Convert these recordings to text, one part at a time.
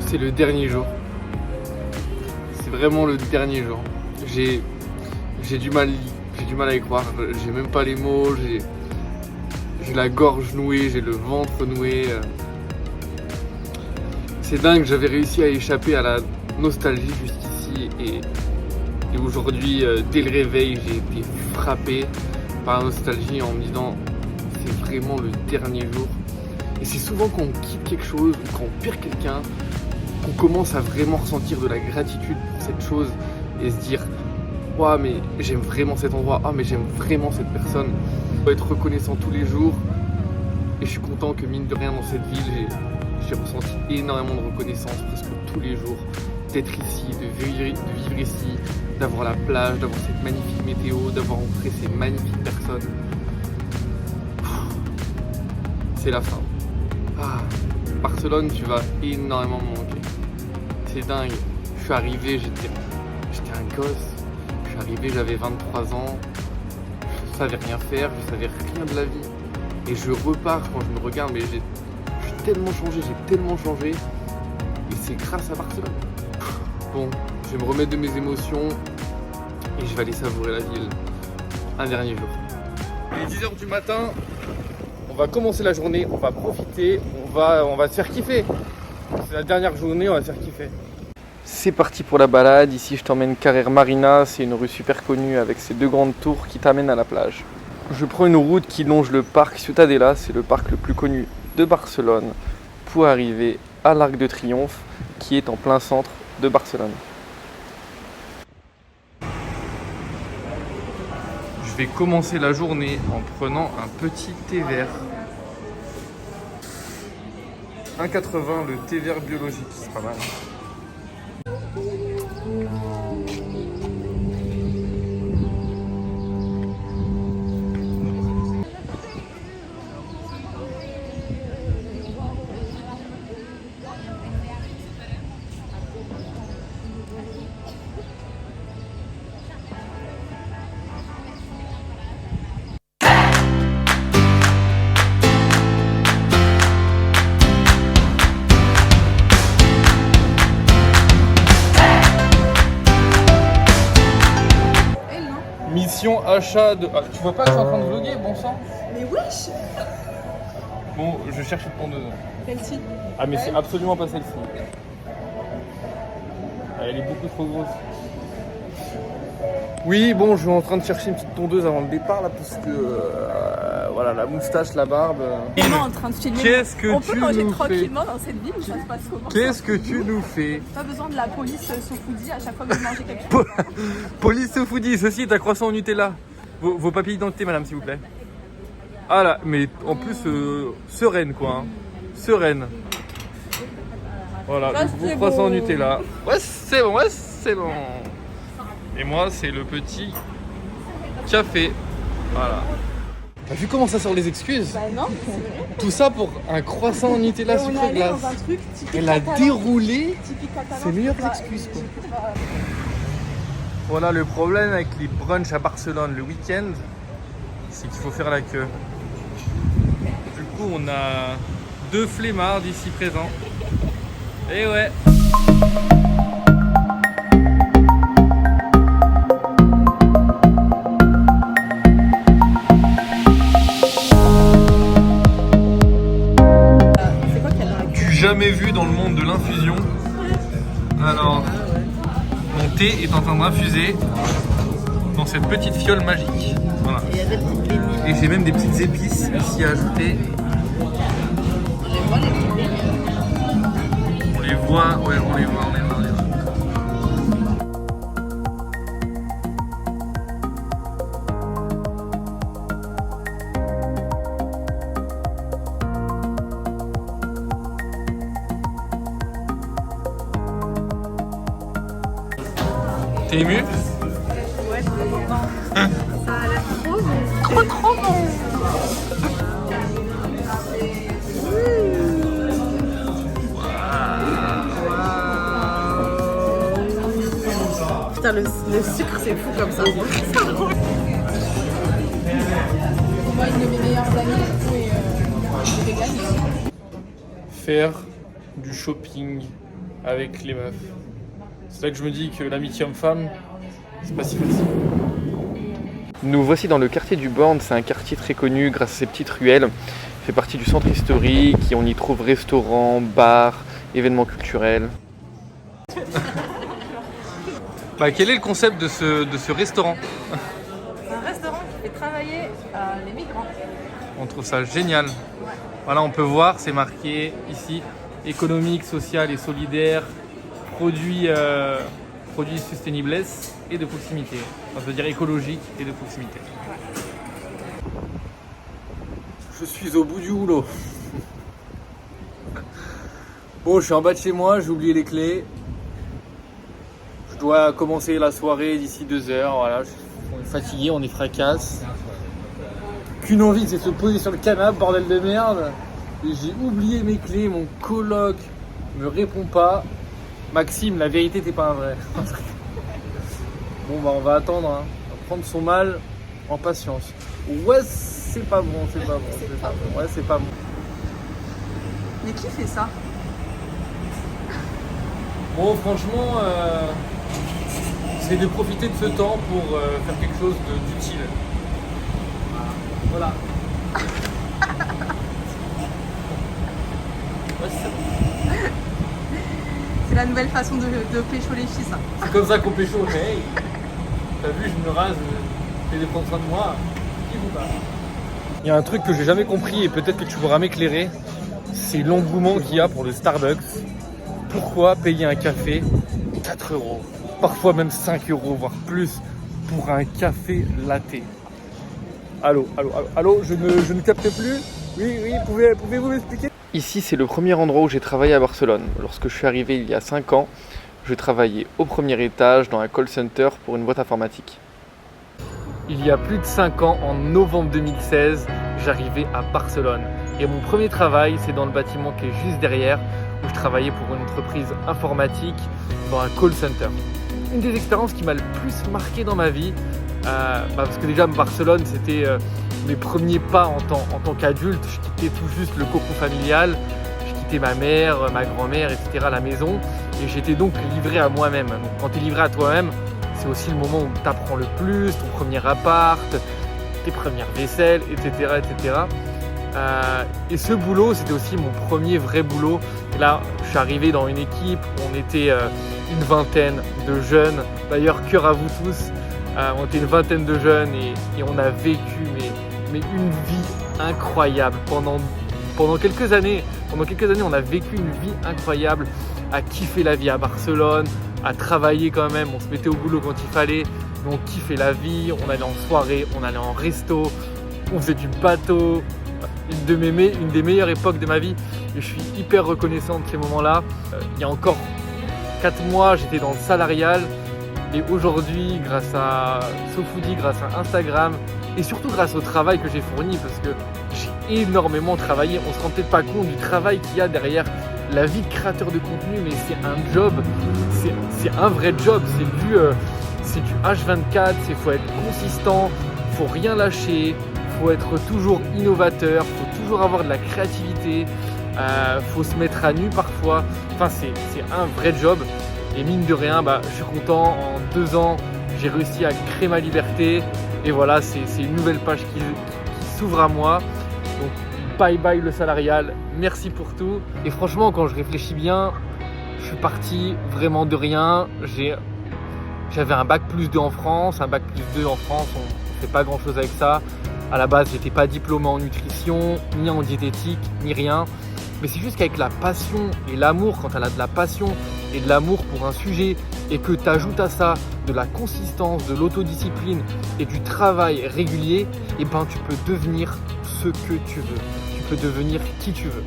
c'est le dernier jour. C'est vraiment le dernier jour. J'ai du mal à y croire. J'ai même pas les mots. J'ai la gorge nouée, j'ai le ventre noué. C'est dingue, j'avais réussi à échapper à la nostalgie jusqu'ici et aujourd'hui, dès le réveil, j'ai été frappé par la nostalgie en me disant c'est vraiment le dernier jour. Et c'est souvent quand on quitte quelque chose ou quand on perd quelqu'un qu'on commence à vraiment ressentir de la gratitude pour cette chose et se dire ouah, mais j'aime vraiment cet endroit, ah mais j'aime vraiment cette personne. Je dois être reconnaissant tous les jours et je suis content que mine de rien dans cette ville j'ai ressenti énormément de reconnaissance presque tous les jours d'être ici, de vivre ici, d'avoir la plage, d'avoir cette magnifique météo, d'avoir rencontré ces magnifiques personnes. C'est la fin. Barcelone, tu vas énormément me manquer. C'est dingue. Je suis arrivé, j'étais un gosse. Je suis arrivé, j'avais 23 ans. Je savais rien faire, je savais rien de la vie. Et je repars quand je me regarde, mais j'ai tellement changé, et c'est grâce à Barcelone. Bon, je vais me remettre de mes émotions et je vais aller savourer la ville un dernier jour. Il est 10h du matin, on va commencer la journée, on va profiter, on va se faire kiffer. C'est la dernière journée, on va se faire kiffer. C'est parti pour la balade, ici je t'emmène Carrer Marina, c'est une rue super connue avec ses deux grandes tours qui t'amènent à la plage. Je prends une route qui longe le parc Ciutadella, c'est le parc le plus connu de Barcelone, pour arriver à l'Arc de Triomphe qui est en plein centre de Barcelone. Je vais commencer la journée en prenant un petit thé vert. 1,80 le thé vert biologique, c'est pas mal. Mission achat de... Ah, tu vois pas que je suis en train de vlogger, bon sang? Mais wesh! Bon, je cherche une tondeuse. Celle-ci? Ah mais c'est absolument pas celle-ci. Elle est beaucoup trop grosse. Oui, bon, je suis en train de chercher une petite tondeuse avant le départ là, parce que voilà, la moustache, la barbe. Vraiment en train de filmer. Qu'est-ce que on tu peut manger nous tranquillement dans cette ville, ça se passe comment? Qu'est-ce que tu nous fais? Pas besoin de la police Sofoudi à chaque fois que vous mangez quelque chose. Police Sofoudi, ceci est un croissant au Nutella. Vos papiers d'identité, madame, s'il vous plaît. Ah là, mais en plus, sereine quoi. Hein. Sereine. Voilà, Ça, le gros croissant au Nutella. Ouais, c'est bon, ouais, c'est bon. Et moi, c'est le petit café. Voilà. T'as vu comment ça sort les excuses? Bah non, c'est vrai. Tout ça pour un croissant au Nutella Et on sucre allait glace. dans un truc typique Elle a catalan. déroulé Typique catalan, ses meilleures je sais pas, excuses quoi. je sais pas. Voilà le problème avec les brunchs à Barcelone le week-end, c'est qu'il faut faire la queue. Du coup, on a deux flemmards ici présents. Et ouais. C'est quoi qu'il y a dans la queue? Du jamais vu dans le monde de l'infusion. Alors, mon thé est en train d'infuser dans cette petite fiole magique. Voilà. Il y a des petites pépites. Et j'ai même des petites épices ici à ajouter. On les voit les petites pépites. On les voit, ouais, on les voit. T'es ému? Ouais, je suis content. Ça a l'air trop bon. Trop bon. Putain, le sucre c'est fou comme ça. Pour moi, une de mes meilleures amies est végane. Faire du shopping avec les meufs. C'est là que je me dis que l'amitié homme-femme, c'est pas si facile. Nous voici dans le quartier du Born, c'est un quartier très connu grâce à ses petites ruelles. Il fait partie du centre historique et on y trouve restaurants, bars, événements culturels. Quel est le concept de ce restaurant? C'est un restaurant qui fait travailler les migrants. On trouve ça génial. Voilà, on peut voir, c'est marqué ici, économique, social et solidaire, produits sustainablesse et de proximité. Enfin, ça veut dire écologique et de proximité. Je suis au bout du rouleau. Bon, je suis en bas de chez moi, j'ai oublié les clés. Je dois commencer la soirée d'ici 2 heures. Voilà, on est fatigué, on est fracasse. Qu'une envie, c'est de se poser sur le canapé, bordel de merde. Et j'ai oublié mes clés, mon coloc me répond pas. Maxime, la vérité, t'es pas un vrai. Bon, on va attendre, hein. On va prendre son mal en patience. Ouais, c'est pas bon, c'est pas bon. C'est pas bon. Ouais, c'est pas bon. Mais qui fait ça? Bon, franchement, c'est de profiter de ce temps pour faire quelque chose d'utile. Voilà. Ouais, c'est ça. C'est la nouvelle façon de pécho les filles, ça. C'est comme ça qu'on pécho, mais hey, t'as vu, je me rase, je vais prendre soin de moi. Qui vous parle? Il y a un truc que j'ai jamais compris et peut-être que tu pourras m'éclairer, c'est l'engouement qu'il y a pour le Starbucks. Pourquoi payer un café 4 €, parfois même 5 €, voire plus, pour un café latte? Allô, je ne capte plus. Oui, pouvez-vous m'expliquer? Ici, c'est le premier endroit où j'ai travaillé à Barcelone. Lorsque je suis arrivé il y a 5 ans, je travaillais au premier étage dans un call center pour une boîte informatique. Il y a plus de 5 ans, en novembre 2016, j'arrivais à Barcelone. Et mon premier travail, c'est dans le bâtiment qui est juste derrière, où je travaillais pour une entreprise informatique dans un call center. Une des expériences qui m'a le plus marqué dans ma vie, parce que déjà Barcelone, c'était mes premiers pas en tant qu'adulte. Je quittais tout juste le cocon familial, je quittais ma mère, ma grand-mère, etc. à la maison, et j'étais donc livré à moi-même. Donc, quand tu es livré à toi-même, c'est aussi le moment où tu apprends le plus, ton premier appart, tes premières vaisselles, etc. etc. Et ce boulot, c'était aussi mon premier vrai boulot. Et là, je suis arrivé dans une équipe où on était une vingtaine de jeunes. D'ailleurs, cœur à vous tous. On était une vingtaine de jeunes et on a vécu mais une vie incroyable pendant quelques années. Pendant quelques années, on a vécu une vie incroyable, à kiffer la vie à Barcelone, à travailler quand même. On se mettait au boulot quand il fallait, mais on kiffait la vie. On allait en soirée, on allait en resto, on faisait du bateau. Une des meilleures époques de ma vie. Et je suis hyper reconnaissant de ces moments-là. Il y a encore 4 mois, j'étais dans le salarial. Et aujourd'hui, grâce à SoFoodie, grâce à Instagram, et surtout grâce au travail que j'ai fourni, parce que j'ai énormément travaillé. On se rend peut-être pas compte du travail qu'il y a derrière la vie de créateur de contenu, mais c'est un job, c'est un vrai job. C'est du H24, il faut être consistant, il faut rien lâcher, il faut être toujours innovateur, il faut toujours avoir de la créativité, il faut se mettre à nu parfois. Enfin, c'est un vrai job. Et mine de rien, je suis content. En 2 ans, j'ai réussi à créer ma liberté. Et voilà, c'est une nouvelle page qui s'ouvre à moi. Donc, bye bye le salarial. Merci pour tout. Et franchement, quand je réfléchis bien, je suis parti vraiment de rien. J'avais un bac plus 2 en France. Un bac plus 2 en France, on ne fait pas grand chose avec ça. À la base, j'étais pas diplômé en nutrition, ni en diététique, ni rien. Mais c'est juste qu'avec la passion et l'amour, quand tu as de la passion et de l'amour pour un sujet et que tu ajoutes à ça de la consistance, de l'autodiscipline et du travail régulier, tu peux devenir ce que tu veux. Tu peux devenir qui tu veux.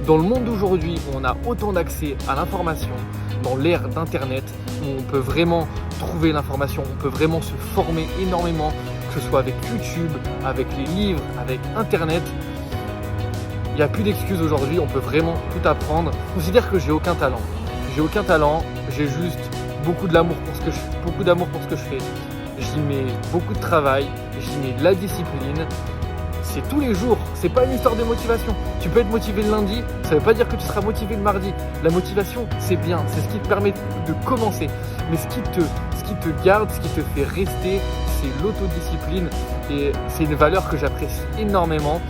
Dans le monde d'aujourd'hui où on a autant d'accès à l'information, dans l'ère d'Internet, où on peut vraiment trouver l'information, on peut vraiment se former énormément, que ce soit avec YouTube, avec les livres, avec Internet. Il n'y a plus d'excuses aujourd'hui, on peut vraiment tout apprendre. Je considère que j'ai aucun talent. J'ai juste beaucoup d'amour pour ce que je fais. J'y mets beaucoup de travail, j'y mets de la discipline. c'est tous les jours, c'est pas une histoire de motivation. Tu peux être motivé le lundi, ça veut pas dire que tu seras motivé le mardi. La motivation, c'est bien, c'est ce qui te permet de commencer. Mais ce qui te garde, ce qui te fait rester, c'est l'autodiscipline. Et c'est une valeur que j'apprécie énormément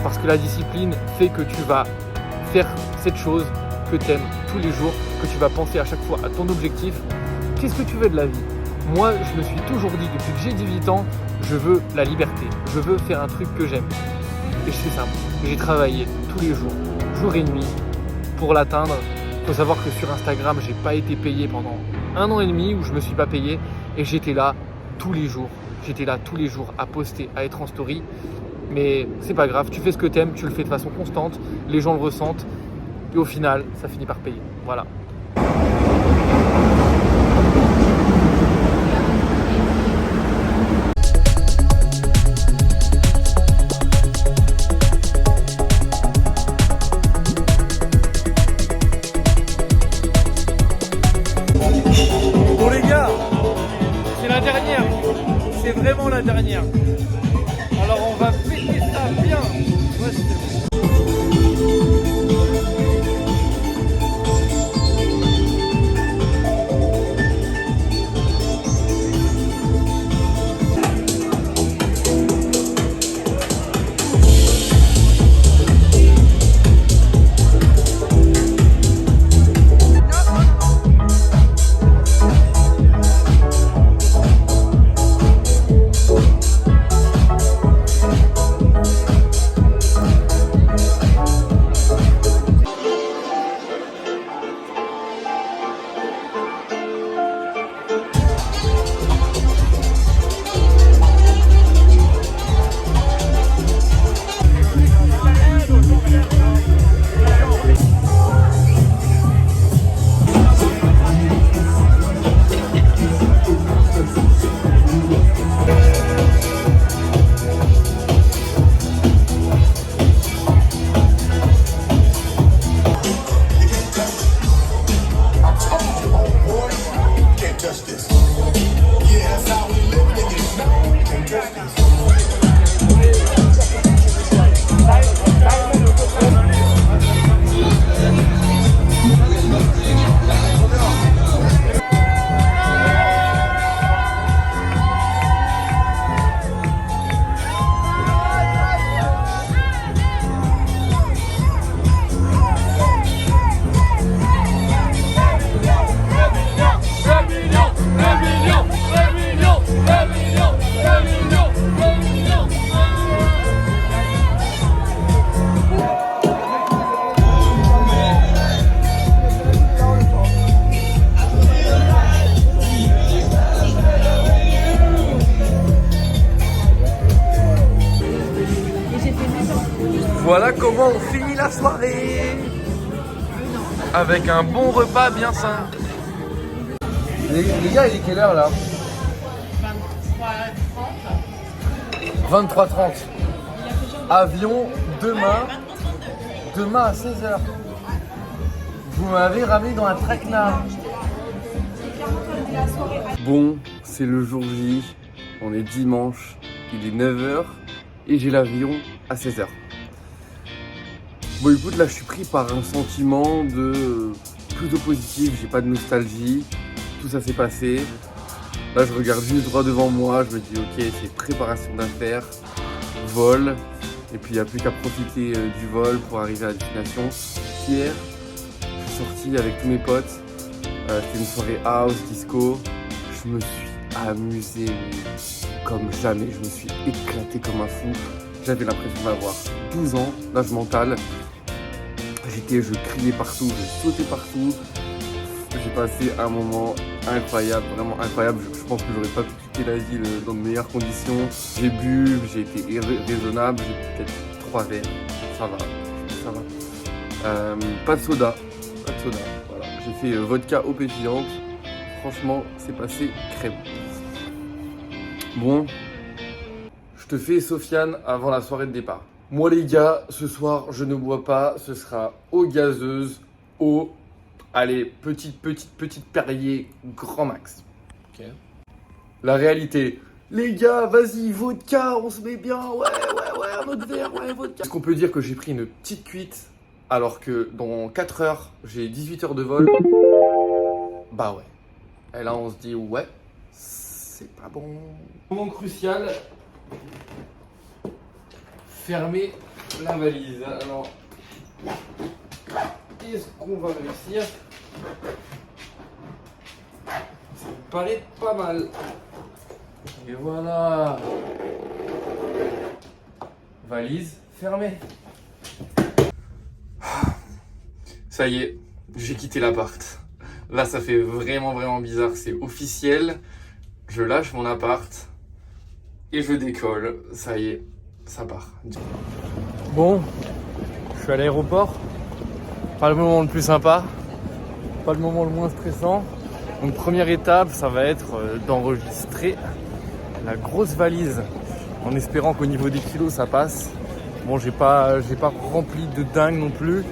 parce que la discipline fait que tu vas faire cette chose que tu aimes tous les jours, que tu vas penser à chaque fois à ton objectif. Qu'est-ce que tu veux de la vie? Moi, je me suis toujours dit, depuis que j'ai 18 ans, je veux la liberté. Je veux faire un truc que j'aime. Et c'est simple. J'ai travaillé tous les jours, jour et nuit, pour l'atteindre. Il faut savoir que sur Instagram, j'ai pas été payé pendant 1 an et demi où je me suis pas payé. Et j'étais là tous les jours. J'étais là tous les jours à poster, à être en story. Mais c'est pas grave, tu fais ce que t'aimes, tu le fais de façon constante. Les gens le ressentent. Et au final, ça finit par payer. Voilà. Bon les gars, c'est la dernière. C'est vraiment la dernière. Alors on va péter ça bien. Ouais, c'est bon. Voilà comment on finit la soirée avec un bon repas bien sain. Les gars, il est quelle heure là? 23h30. Avion demain à 16h. Vous m'avez ramené dans un traquenard. Bon, c'est le jour J, on est dimanche, il est 9h et j'ai l'avion à 16h. Bon écoute, là je suis pris par un sentiment de plutôt positif, j'ai pas de nostalgie, tout ça s'est passé. Là je regarde juste droit devant moi, je me dis ok, c'est préparation d'affaires, vol, et puis il n'y a plus qu'à profiter du vol pour arriver à la destination. Hier, je suis sorti avec tous mes potes, c'était une soirée house, disco, je me suis amusé comme jamais, je me suis éclaté comme un fou. J'avais l'impression d'avoir 12 ans, l'âge mental. Je criais partout, je sautais partout. J'ai passé un moment incroyable, vraiment incroyable. Je pense que j'aurais pas pu quitter la ville dans de meilleures conditions. J'ai bu, j'ai été raisonnable, j'ai bu peut-être 3 verres. Ça va. Pas de soda. Voilà. J'ai fait vodka eau pétillante. Franchement, c'est passé crème. Bon, je te fais Sofiane avant la soirée de départ. Moi les gars, ce soir je ne bois pas, ce sera eau gazeuse, eau, allez, petite Perrier, grand max. Ok. La réalité, les gars, vas-y, vodka, on se met bien, ouais, votre verre, ouais, vodka. Est-ce qu'on peut dire que j'ai pris une petite cuite alors que dans 4 heures, j'ai 18 heures de vol? Bah ouais. Et là, on se dit, ouais, c'est pas bon. Moment crucial. Fermer la valise. Alors, est-ce qu'on va réussir? Ça me paraît pas mal. Et voilà. Valise fermée. Ça y est, j'ai quitté l'appart. Là, ça fait vraiment bizarre. C'est officiel. Je lâche mon appart et je décolle. Ça y est, ça part. Bon, je suis à l'aéroport. Pas le moment le plus sympa. Pas le moment le moins stressant. Donc première étape, ça va être d'enregistrer la grosse valise en espérant qu'au niveau des kilos ça passe. Bon, j'ai pas rempli de dingue non plus.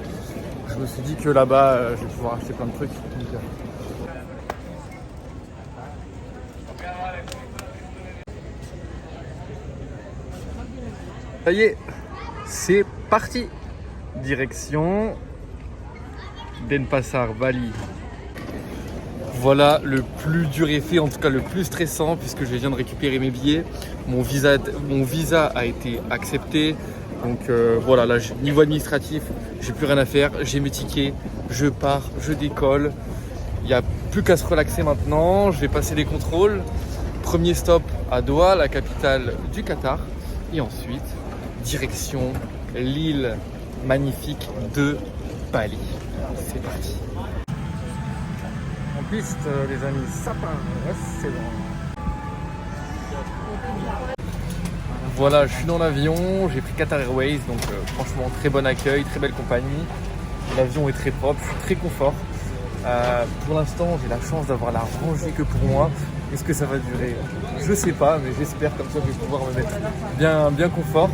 Je me suis dit que là-bas je vais pouvoir acheter plein de trucs. Donc, ça y est, c'est parti. Direction Denpasar, Bali. Voilà le plus dur effet, en tout cas le plus stressant, puisque je viens de récupérer mes billets. Mon visa a été accepté. Donc voilà, là niveau administratif, j'ai plus rien à faire. J'ai mes tickets, je pars, je décolle. Il n'y a plus qu'à se relaxer maintenant. Je vais passer les contrôles. Premier stop à Doha, la capitale du Qatar. Et ensuite, direction l'île magnifique de Bali. C'est parti. En piste, les amis, sapin, c'est bon. Voilà, je suis dans l'avion, j'ai pris Qatar Airways, donc franchement très bon accueil, très belle compagnie. L'avion est très propre, je suis très confort. Pour l'instant, j'ai la chance d'avoir la rangée que pour moi. Est-ce que ça va durer? Je sais pas, mais j'espère, comme ça je vais pouvoir me mettre bien confort.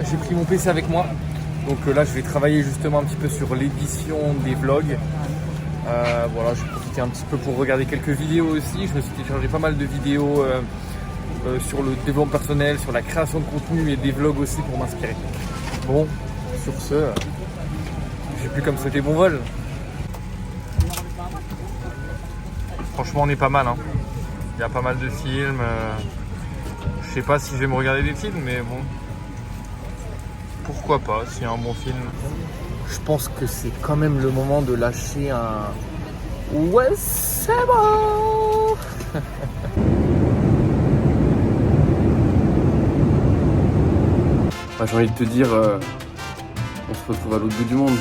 J'ai pris mon PC avec moi, donc là je vais travailler justement un petit peu sur l'édition des vlogs. Voilà, je vais profiter un petit peu pour regarder quelques vidéos aussi. Je me suis téléchargé pas mal de vidéos sur le développement personnel, sur la création de contenu et des vlogs aussi pour m'inspirer. Bon, sur ce, j'ai plus qu'à me souhaiter bon vol. Franchement, on est pas mal, hein. Il y a pas mal de films. Je sais pas si je vais me regarder des films, mais bon, pourquoi pas, s'il y a un bon film. Je pense que c'est quand même le moment de lâcher un... Ouais, c'est bon. J'ai envie de te dire, on se retrouve à l'autre bout du monde.